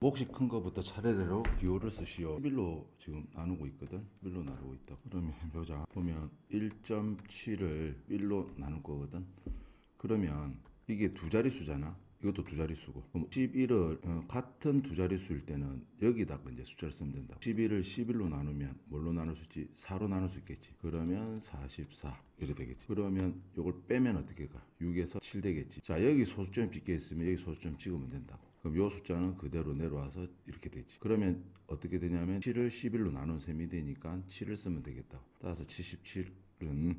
몫이 큰 거부터 차례대로 기호를 쓰시오. 11로 지금 나누고 있거든. 11로 나누고 있다. 그러면 보자. 보면 1.7을 1로 나눌 거거든. 그러면 이게 두 자릿수잖아. 이것도 두 자릿수고. 그럼 11을 같은 두 자릿수일 때는 여기다가 이제 숫자를 쓰면 된다. 11을 11로 나누면 뭘로 나눌 수 있지? 4로 나눌 수 있겠지. 그러면 44 이렇게 되겠지. 그러면 이걸 빼면 어떻게 가? 6에서 7 되겠지. 자, 여기 소수점 찍혀 있으면 여기 소수점 찍으면 된다고. 그럼 이 숫자는 그대로 내려와서 이렇게 되지. 그러면 어떻게 되냐면 7을 11로 나눈 셈이 되니까 7을 쓰면 되겠다. 따라서 77은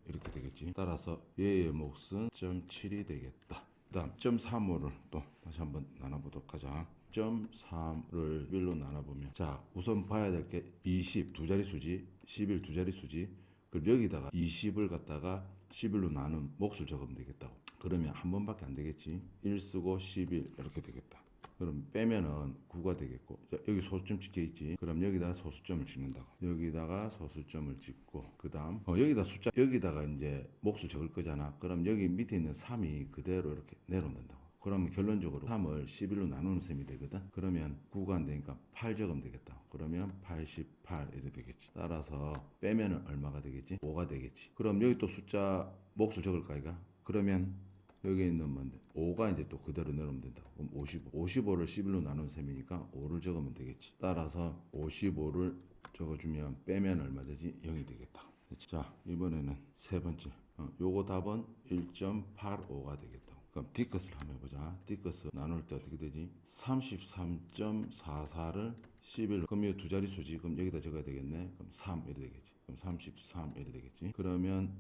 이렇게 되겠지. 따라서 얘의 몫은 0.7이 되겠다. 그 다음 0.35를 또 다시 한번 나눠보도록 하자. 0.3을 1로 나눠보면, 자, 우선 봐야 될 게 20 두 자릿수지, 11 두 자릿수지. 그럼 여기다가 20을 갖다가 11로 나눈 몫을 적으면 되겠다고. 그러면 한 번밖에 안 되겠지. 1 쓰고 11 이렇게 되겠다. 그럼 빼면은 9가 되겠고, 자, 여기 소수점 찍혀 있지. 그럼 여기다가 소수점을 찍는다고. 여기다가 소수점을 찍고, 그 다음 여기다 숫자, 여기다가 이제 몫을 적을 거잖아. 그럼 여기 밑에 있는 3이 그대로 이렇게 내려온다고. 그러면 결론적으로 3을 11로 나누는 셈이 되거든. 그러면 9가 안 되니까 8 적으면 되겠다. 그러면 88 이렇게 되겠지. 따라서 빼면은 얼마가 되겠지? 5가 되겠지. 그럼 여기 또 숫자 몫을 적을까 이가? 그러면 여기 있는 뭔데? 5가 이제 또 그대로 내려오면 된다. 그럼 55. 55를 11로 나눈 셈이니까 5를 적으면 되겠지. 따라서 55를 적어주면 빼면 얼마 되지? 0이 되겠다. 자, 이번에는 세 번째. 요거 답은 1.85가 되겠다. 그럼 디컷을 한번 해보자. 디컷 나눌 때 어떻게 되지? 33.44를 11로. 그럼 이 두 자릿수지. 그럼 여기다 적어야 되겠네. 그럼 3 이렇게 되겠지. 그럼 33 이렇게 되겠지. 그러면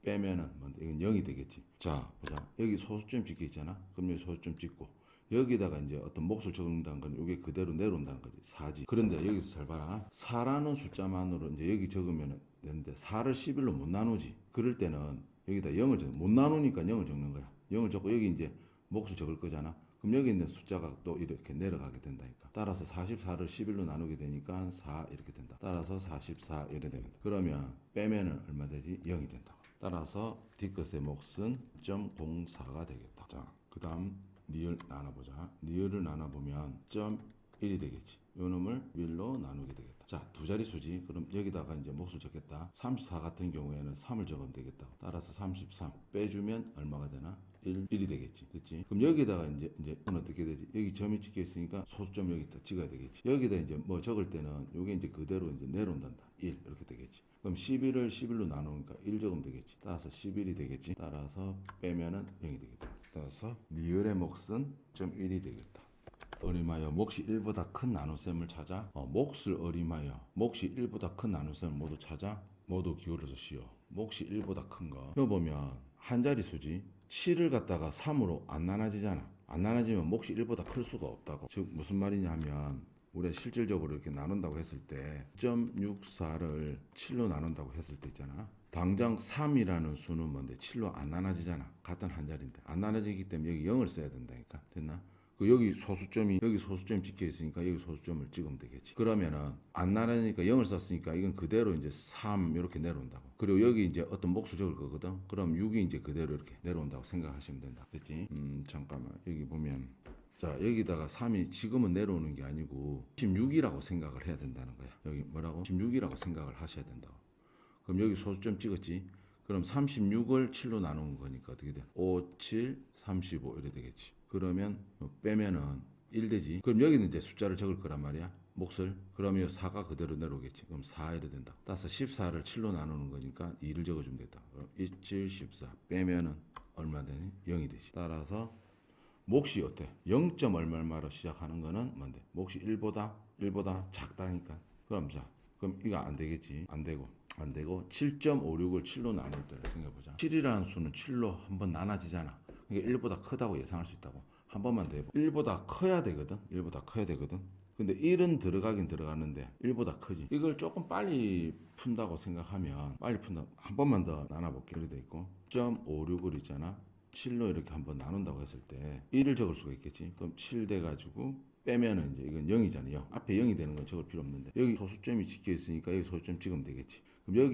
빼면은 뭔데? 이건 0이 되겠지. 자, 보자. 여기 소수점 찍혀 있잖아. 그럼 여기 소수점 찍고, 여기다가 이제 어떤 몫을 적는다는 건 이게 그대로 내려온다는 거지. 4지. 그런데 여기서 잘 봐라. 4라는 숫자만으로 이제 여기 적으면 되는데 4를 11로 못 나누지. 그럴 때는 여기다 0을 적어. 못 나누니까 0을 적는 거야. 0을 적고 여기 이제 몫을 적을 거잖아. 그럼 여기 있는 숫자가 또 이렇게 내려가게 된다니까. 따라서 44를 11로 나누게 되니까 4 이렇게 된다. 따라서 44 이렇게 된다. 그러면 빼면은 얼마 되지? 0이 된다. 따라서 D컷의 몫은 0.04가 되겠다. 자, 그 다음 니을 나눠보자. 니을을 나눠보면 0.1이 되겠지. 요 놈을 1로 나누게 되겠다. 자, 두 자릿수지. 그럼 여기다가 이제 몫을 적겠다. 34 같은 경우에는 3을 적으면 되겠다. 따라서 33 빼주면 얼마가 되나? 1이 되겠지. 그렇지? 그럼 여기다가 이제 어떻게 되지? 여기 점이 찍혀 있으니까 소수점 여기다 찍어야 되겠지. 여기다 이제 뭐 적을 때는 요게 이제 그대로 이제 내려온단다. 1 이렇게 되겠지. 그럼 11을 11로 나누니까 1 적으면 되겠지. 따라서 11이 되겠지. 따라서 빼면은 0이 되겠다. 따라서 니을의 몫은 0.1이 되겠다. 어림하여 몫이 1보다 큰 나눗셈을 찾아 몫을 어림하여 몫이 1보다 큰 나눗셈을 모두 찾아 모두 기호를 쓰시오. 몫이 1보다 큰 거. 여기 보면 한 자릿수지. 7을 갖다가 3으로 안 나눠지잖아. 안 나눠지면 몫이 1보다 클 수가 없다고. 즉 무슨 말이냐 하면 우리가 실질적으로 이렇게 나눈다고 했을 때 0.64를 7로 나눈다고 했을 때 있잖아. 당장 3이라는 수는 뭔데 7로 안 나눠지잖아. 같은 한 자리인데 안 나눠지기 때문에 여기 0을 써야 된다니까. 됐나? 여기 소수점이 찍혀 있으니까 여기 소수점을 찍으면 되겠지. 그러면은 안 나누니까 0을 썼으니까 이건 그대로 이제 3 이렇게 내려온다고. 그리고 여기 이제 어떤 몫을 적을 거거든. 그럼 6이 이제 그대로 이렇게 내려온다고 생각하시면 된다. 됐지? 잠깐만 여기 보면, 자, 여기다가 3이 지금은 내려오는 게 아니고 16이라고 생각을 해야 된다는 거야. 여기 뭐라고? 16이라고 생각을 하셔야 된다고. 그럼 여기 소수점 찍었지? 그럼 36을 7로 나누는 거니까 어떻게 돼? 5, 7, 35 이렇게 되겠지. 그러면 빼면은 1 되지. 그럼 여기는 이제 숫자를 적을 거란 말이야. 몫을. 그러면 4가 그대로 내려오겠지. 그럼 4 이렇게 된다. 따라서 14를 7로 나누는 거니까 2를 적어주면 되겠다. 그럼 27, 14 빼면은 얼마 되니? 0이 되지. 따라서 몫이 어때? 0. 얼마로 시작하는 거는 뭔데? 몫이 1보다 작다니까. 그럼 자, 그럼 이거 안 되겠지. 안 되고 7.56을 7로 나눌 때를 생각해보자. 7이라는 수는 7로 한번 나눠지잖아. 이게 1보다 크다고 예상할 수 있다고. 한 번만 더 해봐. 1보다 커야 되거든. 1보다 커야 되거든. 근데 1은 들어가긴 들어가는데 1보다 크지. 이걸 조금 빨리 푼다고 생각하면 한 번만 더 나눠볼게. 이렇게 돼 있고 0.56을 있잖아. 7로 이렇게 한번 나눈다고 했을 때 1을 적을 수가 있겠지. 그럼 7 돼가지고 빼면은 이제 이건 0이잖아요. 0. 앞에 0이 되는 건 적을 필요 없는데 여기 소수점이 찍혀 있으니까 여기 소수점 찍으면 되겠지. 그럼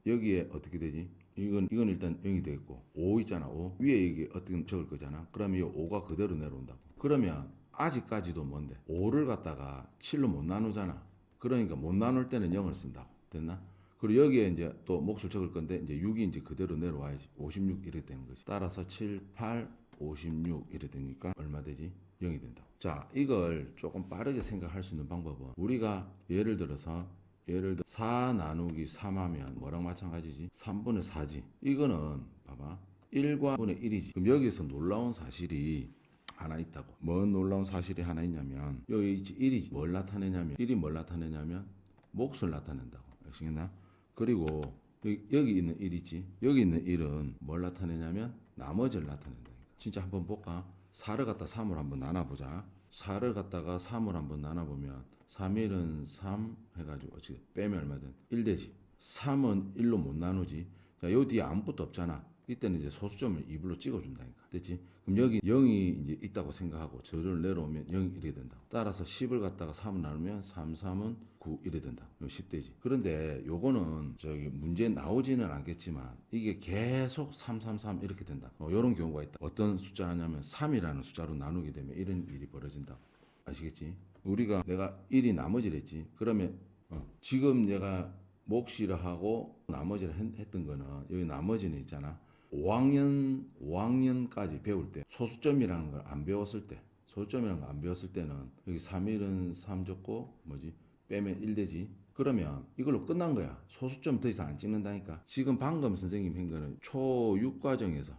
여기에 어떻게 되지? 이건 일단 0이 되겠고 5 있잖아. 5 위에 이게 어떻게 적을 거잖아. 그러면 이 5가 그대로 내려온다고. 그러면 아직까지도 뭔데 5를 갖다가 7로 못 나누잖아. 그러니까 못 나눌 때는 0을 쓴다고. 됐나? 그리고 여기에 이제 또 몫을 적을 건데 이제 6이 이제 그대로 내려와야지. 56 이렇게 되는 거지. 따라서 7, 8, 56 이렇게 되니까 얼마 되지? 0이 된다고. 자, 이걸 조금 빠르게 생각할 수 있는 방법은 우리가 예를 들어 4 나누기 3 하면 뭐랑 마찬가지지? 3분의 4지. 이거는 봐봐. 1과 분의 1이지. 그럼 여기서 놀라운 사실이 하나 있다고. 뭔 놀라운 사실이 하나 있냐면 여기 1이지. 뭘 나타내냐면 1이 뭘 나타내냐면 몫을 나타낸다고. 아시겠나? 그리고 여기 있는 1이지. 여기 있는 1은 뭘 나타내냐면 나머지를 나타낸다. 진짜 한번 볼까? 4를 갖다 3으로 한번 나눠보자. 4를 갖다가 3으로 한번 나눠보면 3일은 3 해가지고 어찌 빼면 얼마든 1 되지. 3은 1로 못 나누지. 자, 요 뒤에 아무것도 없잖아. 이때는 이제 소수점을 2불로 찍어준다니까. 됐지? 그럼 여기 0이 이제 있다고 생각하고 저를 내려오면 0이 이래 된다. 따라서 10을 갖다가 3을 나누면 3, 3은 9 이래 된다. 10되지. 그런데 요거는 저기 문제 나오지는 않겠지만 이게 계속 3, 3, 3 이렇게 된다. 요런 경우가 있다. 어떤 숫자 하냐면 3이라는 숫자로 나누게 되면 이런 일이 벌어진다. 아시겠지? 우리가 내가 1이 나머지를 했지. 그러면 지금 내가 몫이라 하고 나머지를 했던 거는 여기 나머지는 있잖아. 5학년까지 배울 때 소수점이라는 걸 안 배웠을 때 소수점이라는 걸 안 배웠을 때는 여기 3일은 3 적고 뭐지 빼면 1 되지. 그러면 이걸로 끝난 거야. 소수점 더 이상 안 찍는다니까. 지금 방금 선생님 한 거는 초6 과정에서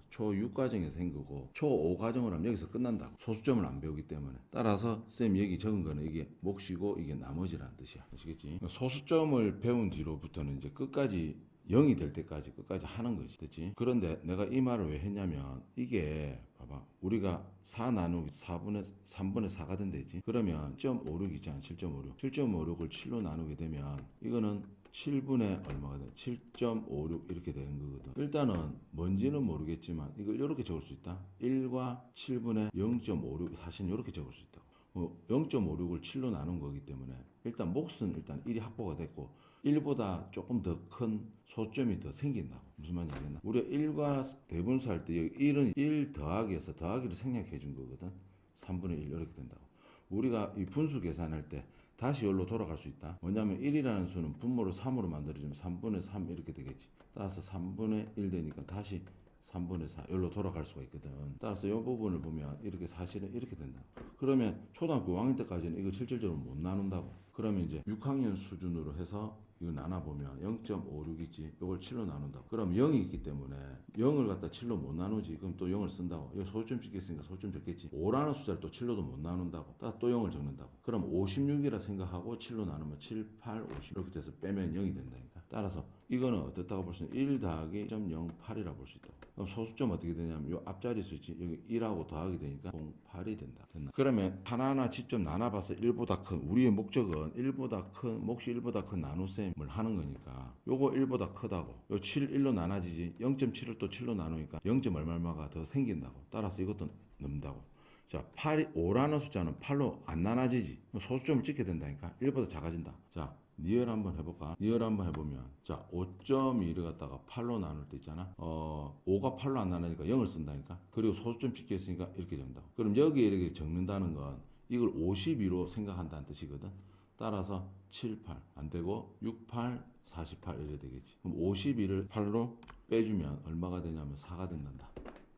한 거고 초5 과정으로 하면 여기서 끝난다고. 소수점을 안 배우기 때문에. 따라서 쌤 여기 적은 거는 이게 몫이고 이게 나머지라는 뜻이야. 아시겠지? 소수점을 배운 뒤로부터는 이제 끝까지 0이 될 때까지 끝까지 하는 거지. 됐지? 그런데 내가 이 말을 왜 했냐면 이게 봐봐. 우리가 4 나누기 3분의 4가 된다지. 그러면 7.56 있잖아. 7.56. 7.56을 7로 나누게 되면 이거는 7분의 얼마가 돼? 7.56 이렇게 되는 거거든. 일단은 뭔지는 모르겠지만 이걸 이렇게 적을 수 있다. 1과 7분의 0.56 사실은 이렇게 적을 수 있다. 0.56을 7로 나눈 거기 때문에 일단 몫은 일단 1이 확보가 됐고 1보다 조금 더 큰 소점이 더 생긴다고. 무슨 말인지 알겠나? 우리가 1과 대분수할 때 1은 1 더하기에서 더하기를 생략해 준 거거든. 3분의 1 이렇게 된다고. 우리가 이 분수 계산할 때 다시 여기로 돌아갈 수 있다. 뭐냐면 1이라는 수는 분모를 3으로 만들어주면 3분의 3 이렇게 되겠지. 따라서 3분의 1 되니까 다시 3분의 4 여기로 돌아갈 수가 있거든. 따라서 이 부분을 보면 이렇게 사실은 이렇게 된다. 그러면 초등학교 5학년 때까지는 이거 실질적으로 못 나눈다고. 그러면 이제 6학년 수준으로 해서 이거 나눠보면 0.56 있지. 이걸 7로 나눈다고. 그럼 0이 있기 때문에 0을 갖다 7로 못 나누지. 그럼 또 0을 쓴다고. 이거 소수점 찍겠으니까 소수점 적겠지. 5라는 숫자를 또 7로도 못 나눈다고. 또 0을 적는다고. 그럼 56이라 생각하고 7로 나누면 7, 8, 50 이렇게 돼서 빼면 0이 된다니까. 따라서 이거는 어떻다고 볼 수 있는 1 더하기 0.08이라 볼 수 있다고. 그럼 소수점 어떻게 되냐면 요 앞자리 수 있지. 여기 1하고 더하게 되니까 08이 된다. 됐나? 그러면 하나하나 직접 나눠봐서 1보다 큰 우리의 목적은 1보다 큰 몫이 1보다 큰 나눗셈을 하는 거니까 요거 1보다 크다고. 요 7, 1로 나눠지지. 0.7을 또 7로 나누니까 0. 얼마가 더 생긴다고. 따라서 이것도 넘는다고. 자, 5라는 숫자는 8로 안 나눠지지. 소수점을 찍게 된다니까. 1보다 작아진다. 자, 니을 한번 해볼까? 니을 한번 해보면 자 5.2를 갖다가 8로 나눌 때 있잖아. 5가 8로 안 나누니까 0을 쓴다니까. 그리고 소수점 찍게 했으니까 이렇게 적는다고. 그럼 여기에 이렇게 적는다는 건 이걸 52로 생각한다는 뜻이거든. 따라서 7, 8 안 되고 6, 8, 48 이래 되겠지. 그럼 52를 8로 빼주면 얼마가 되냐면 4가 된단다.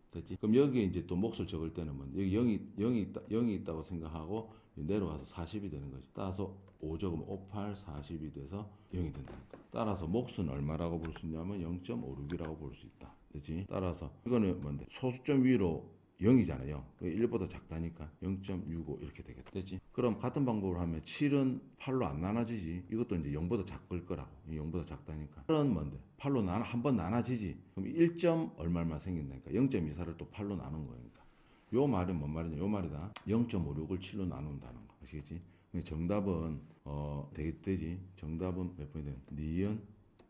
됐지? 그럼 여기에 이제 또 몫을 적을 때는 뭐 여기 0이 있다고 생각하고 내려와서 40이 되는 거지. 따라서 5 적으면 5, 8, 40이 돼서 0이 된다니까. 따라서 몫은 얼마라고 볼 수 있냐면 0.56이라고 볼 수 있다. 됐지? 따라서 이거는 뭔데? 소수점 위로 0이잖아요. 1보다 작다니까 0.65 이렇게 되겠다. 됐지? 그럼 같은 방법으로 하면 7은 8로 안 나눠지지. 이것도 이제 0보다 작을 거라고. 0보다 작다니까. 8은 뭔데? 8로 한번 나눠지지. 그럼 1점 얼마만 생긴다니까. 0.24를 또 8로 나눈 거니까. 요 말은 뭔 말이냐? 요 말이다. 0.56을 7로 나눈다는 거. 아시겠지? 정답은 되지. 정답은 몇 번이 되는? 니은,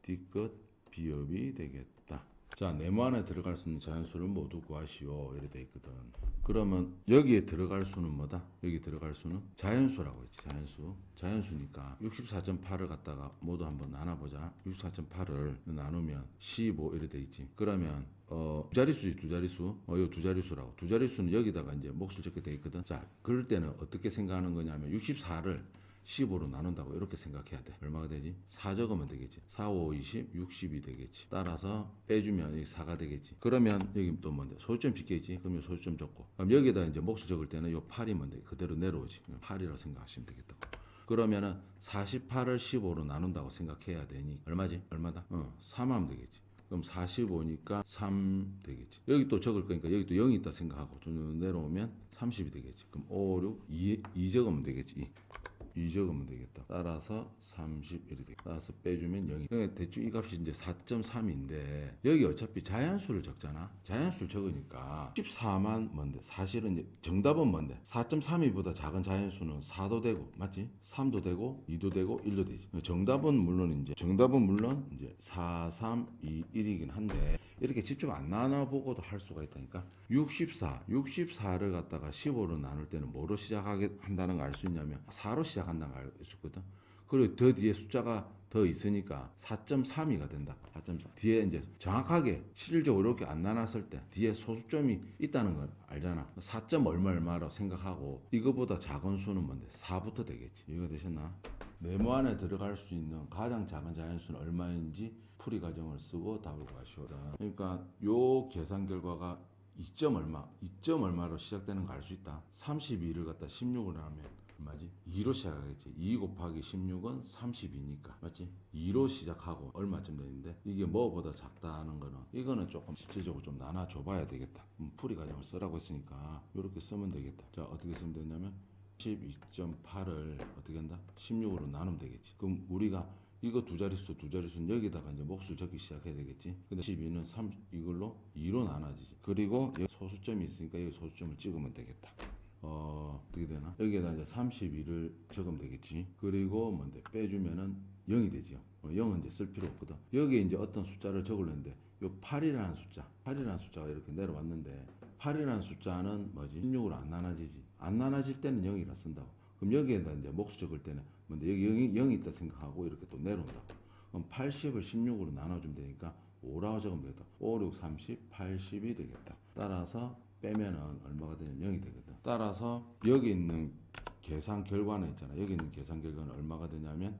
D끝, 비읍이 되겠다. 자, 네모 안에 들어갈 수 있는 자연수를 모두 구하시오. 이렇게 돼 있거든. 그러면 여기에 들어갈 수는 뭐다? 여기 들어갈 수는 자연수라고 했지. 자연수. 자연수니까 64.8을 갖다가 모두 한번 나눠보자. 64.8을 나누면 15 이렇게 돼 있지. 그러면 두 자릿수지, 두 자릿수. 이거 두 자릿수라고. 두 자릿수는 여기다가 이제 몫을 적게 돼 있거든. 자, 그럴 때는 어떻게 생각하는 거냐면 64를 15로 나눈다고 이렇게 생각해야 돼. 얼마가 되지? 4 적으면 되겠지. 4, 5, 20, 60이 되겠지. 따라서 빼주면 여기 4가 되겠지. 그러면 여기 또 뭔데? 소수점 짓겠지. 그러면 소수점 적고. 그럼 여기다 이제 몫을 적을 때는 요 8이 뭔데? 그대로 내려오지. 8이라고 생각하시면 되겠다고. 그러면은 48을 15로 나눈다고 생각해야 되니 얼마지? 얼마다? 3 하면 되겠지. 그럼 45니까 3 되겠지. 여기 또 적을 거니까 여기 또 0이 있다 생각하고 좀 내려오면 30이 되겠지. 그럼 5, 6, 2 적으면 되겠지. 2 적으면 되겠다. 따라서 30 이렇게 되겠다. 따라서 빼주면 0이. 그러니까 대충 이 값이 이제 4.3인데 여기 어차피 자연수를 적잖아. 자연수를 적으니까 14만 뭔데? 사실은 이제 정답은 뭔데? 4.32보다 작은 자연수는 4도 되고 맞지? 3도 되고 2도 되고 1도 되지. 정답은 물론 이제 4, 3, 2, 1이긴 한데 이렇게 직접 안 나눠보고도 할 수가 있다니까. 64를 갖다가 15로 나눌 때는 뭐로 시작하게 한다는 걸 알 수 있냐면 4로 시작한다는 걸 알 수 있거든. 그리고 더 뒤에 숫자가 더 있으니까 4.32가 된다. 4.4. 뒤에 이제 정확하게 실질적으로 이렇게 안 나눴을 때 뒤에 소수점이 있다는 걸 알잖아. 4. 얼마라고 생각하고 이거보다 작은 수는 뭔데? 4부터 되겠지. 이해가 되셨나? 네모 안에 들어갈 수 있는 가장 작은 자연수는 얼마인지 풀이 과정을 쓰고 답을 구하시오라. 그러니까 요 계산 결과가 2점 얼마로 시작되는 거 알 수 있다. 32를 갖다 16으로 하면 얼마지? 2로 시작하겠지. 2 곱하기 16은 32니까 맞지? 2로 시작하고 얼마쯤 되는데 이게 뭐보다 작다는 거는 이거는 조금 실질적으로 좀 나눠줘 봐야 되겠다. 풀이 과정을 쓰라고 했으니까 이렇게 쓰면 되겠다. 자, 어떻게 쓰면 되냐면 12.8을 어떻게 한다? 16으로 나누면 되겠지. 그럼 우리가 이거 두 자릿수는 여기다가 이제 몫을 적기 시작해야 되겠지. 근데 12는 3 이걸로 2로 나눠지지. 그리고 여기 소수점이 있으니까 여기 소수점을 찍으면 되겠다. 어떻게 되나? 여기에다 이제 32를 적으면 되겠지. 그리고 뭔데? 빼주면은 0이 되지요. 0은 이제 쓸 필요 없거든. 여기에 이제 어떤 숫자를 적으려는데 요 8이라는 숫자가 이렇게 내려왔는데 8이라는 숫자는 뭐지? 16으로 안 나눠지지. 안 나눠질 때는 0이라 쓴다고. 그럼 여기에다 이제 몫을 적을 때는 뭔데? 여기 0이 있다 생각하고 이렇게 또 내려온다고. 그럼 80을 16으로 나눠주면 되니까 5라고 적으면 되겠다. 5, 6, 30, 80이 되겠다. 따라서 빼면은 얼마가 되냐면 0이 되거든. 따라서 여기 있는 계산 결과는 있잖아. 여기 있는 계산 결과는 얼마가 되냐면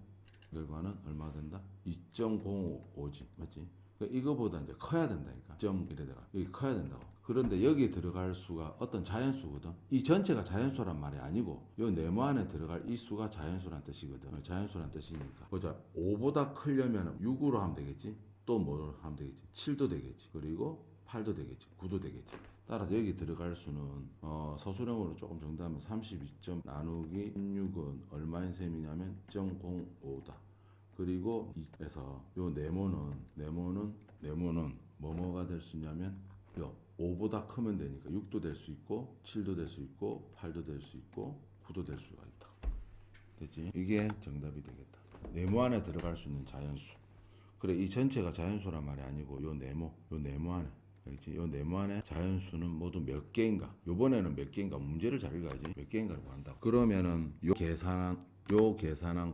결과는 얼마가 된다? 2.055지. 맞지? 그러니까 이거보다 이제 커야 된다니까. 1.1에다가 여기 커야 된다고. 그런데 여기에 들어갈 수가 어떤 자연수거든. 이 전체가 자연수란 말이 아니고 요 네모 안에 들어갈 이 수가 자연수란 뜻이거든. 자연수란 뜻이니까. 보자. 5보다 크려면 6으로 하면 되겠지. 또 뭐 하면 되겠지. 7도 되겠지. 그리고 8도 되겠지. 9도 되겠지. 따라서 여기 들어갈 수는 서술형으로 조금 정리하면 32점 나누기 16은 얼마인 셈이냐면 0.05다. 그리고 에서 요 네모는 뭐뭐가 될 수 있냐면 요 5보다 크면 되니까 6도 될 수 있고 7도 될 수 있고 8도 될 수 있고 9도 될 수가 있다. 됐지? 이게 정답이 되겠다. 네모 안에 들어갈 수 있는 자연수. 그래, 이 전체가 자연수란 말이 아니고 요 네모 안에 알겠지? 요 네모 안에 자연수는 모두 몇 개인가? 요번에는 몇 개인가? 문제를 잘 읽어야지. 몇 개인가를 구한다고. 그러면은 요 계산한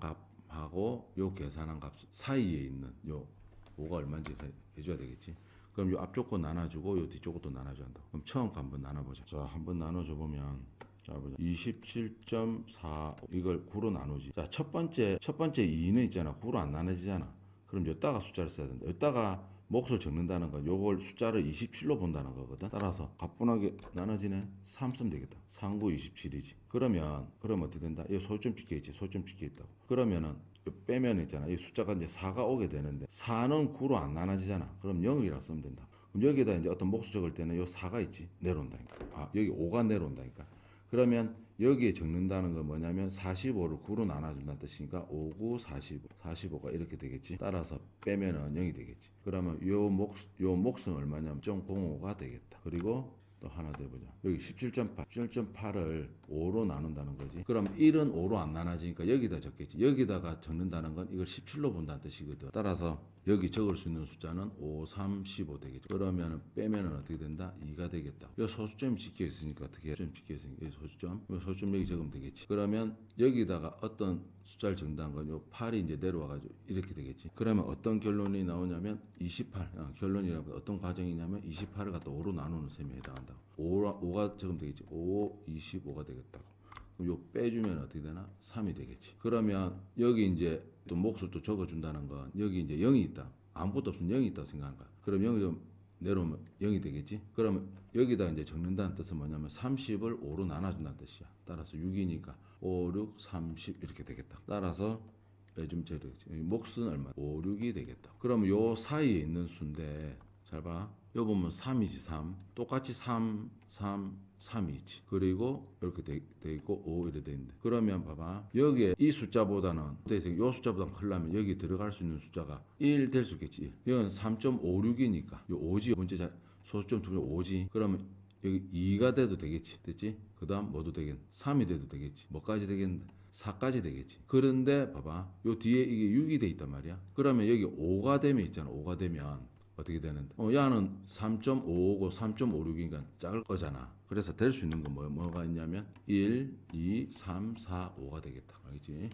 값하고 요 계산한 값 사이에 있는 요 5가 얼마인지 해줘야 되겠지. 그럼 요 앞쪽 거 나눠주고 요 뒤쪽 것도 나눠줘야 한다. 그럼 처음 거 한번 나눠보자. 자, 한번 나눠줘 보면 자, 보자. 27.4 이걸 9로 나누지. 자, 첫 번째 2는 있잖아. 9로 안 나눠지잖아. 그럼 여기다가 숫자를 써야 된다. 여기다가 몫을 적는다는 건 요걸 숫자를 27로 본다는 거거든. 따라서 가뿐하게 나눠지네. 3 쓰면 되겠다. 3, 9, 27이지. 그럼 어떻게 된다? 이 소점 찍혀 있지. 소점 찍혀 있다고. 그러면은 빼면 있잖아. 이 숫자가 이제 4가 오게 되는데 4는 9로 안 나눠지잖아. 그럼 0이라고 쓰면 된다. 그럼 여기에다 이제 어떤 몫을 적을 때는 요 4가 있지. 내려온다니까. 여기 5가 내려온다니까. 그러면 여기에 적는다는 건 뭐냐면 45를 9로 나눠준다는 뜻이니까 5, 9, 45. 45가 이렇게 되겠지. 따라서 빼면은 0이 되겠지. 그러면 요 몫은 얼마냐면 0.05가 되겠다. 그리고 또 하나 더 해보자. 여기 17.8, 17.8을 5로 나눈다는 거지. 그럼 1은 5로 안 나눠지니까 여기다 적겠지. 여기다가 적는다는 건 이걸 17로 본다는 뜻이거든. 따라서 여기 적을 수 있는 숫자는 5, 3, 15 되겠죠. 그러면 빼면은 어떻게 된다? 2가 되겠다. 이 소수점이 찍혀 있으니까 어떻게 해? 점 찍혀 있으니까 이 소수점 여기 적으면 되겠지. 그러면 여기다가 어떤 숫자를 적는다는 건 요 8이 이제 내려와가지고 이렇게 되겠지. 그러면 어떤 결론이 나오냐면 28. 결론이라면 어떤 과정이냐면 28을 갖다 5로 나누는 셈에 해당한다. 5가 적으면 되겠지. 5, 25가 되겠다고. 그럼 요 빼주면 어떻게 되나? 3이 되겠지. 그러면 여기 이제 또 몫을 또 적어준다는 건 여기 이제 0이 있다. 아무것도 없으면 0이 있다고 생각한 거야. 그럼 0이 좀 내려오면 0이 되겠지. 그러면 여기다 이제 적는다는 뜻은 뭐냐면 30을 5로 나눠준다는 뜻이야. 따라서 6이니까 5, 6, 30 이렇게 되겠다. 따라서 빼주면 되겠지. 몫은 얼마? 5, 6이 되겠다. 그러면 요 사이에 있는 수인데 잘 봐. 요 보면 3이지 3. 똑같이 3, 3, 3이 있지. 그리고 이렇게 돼 있고 5 이렇게 돼 있는데. 그러면 봐봐. 여기에 이 숫자보다는 요 숫자보다 크려면 여기 들어갈 수 있는 숫자가 1 될 수 있겠지. 이건 3.56이니까 요 5지. 번째 소수점 두 개 5지. 그러면 여기 2가 돼도 되겠지. 됐지? 그 다음 뭐도 되겠네. 3이 돼도 되겠지. 뭐까지 되겠는데? 4까지 되겠지. 그런데 봐봐. 요 뒤에 이게 6이 돼 있단 말이야. 그러면 여기 5가 되면 있잖아. 5가 되면 어떻게 되는데? 야는 3.5고 3.56이니까 작을 거잖아. 그래서 될 수 있는 건 뭐가 있냐면 1, 2, 3, 4, 5가 되겠다. 알겠지?